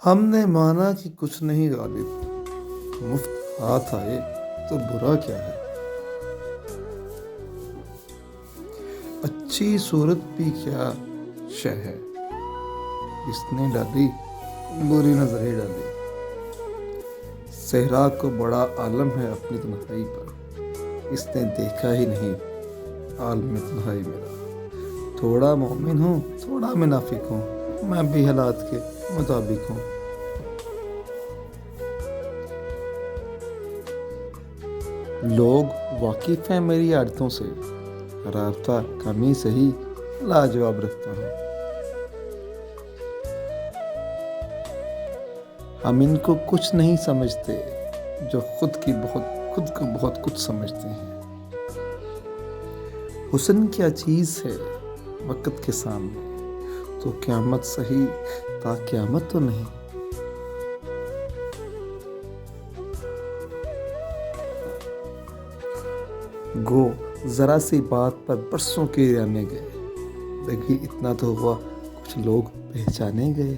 ہم نے مانا کہ کچھ نہیں غالب، مفت ہاتھ آئے تو برا کیا ہے؟ اچھی صورت بھی کیا شے ہے، اس نے ڈالی بری نظریں ڈالی۔ صحرا کو بڑا عالم ہے اپنی تنہائی پر، اس نے دیکھا ہی نہیں عالم تنہائی میرا۔ تھوڑا مومن ہوں تھوڑا منافق ہوں، میں بھی حالات کے مطابق ہوں۔ لوگ واقف ہیں میری عادتوں سے، رابطہ کمی سے ہی لاجواب رکھتا ہوں۔ ہم ان کو کچھ نہیں سمجھتے جو خود کو بہت کچھ سمجھتے ہیں۔ حسن کیا چیز ہے وقت کے سامنے، تو قیامت سہی تا قیامت تو نہیں۔ گو ذرا سی بات پر برسوں کے جانے گئے، لیکن اتنا تو ہوا کچھ لوگ پہچانے گئے۔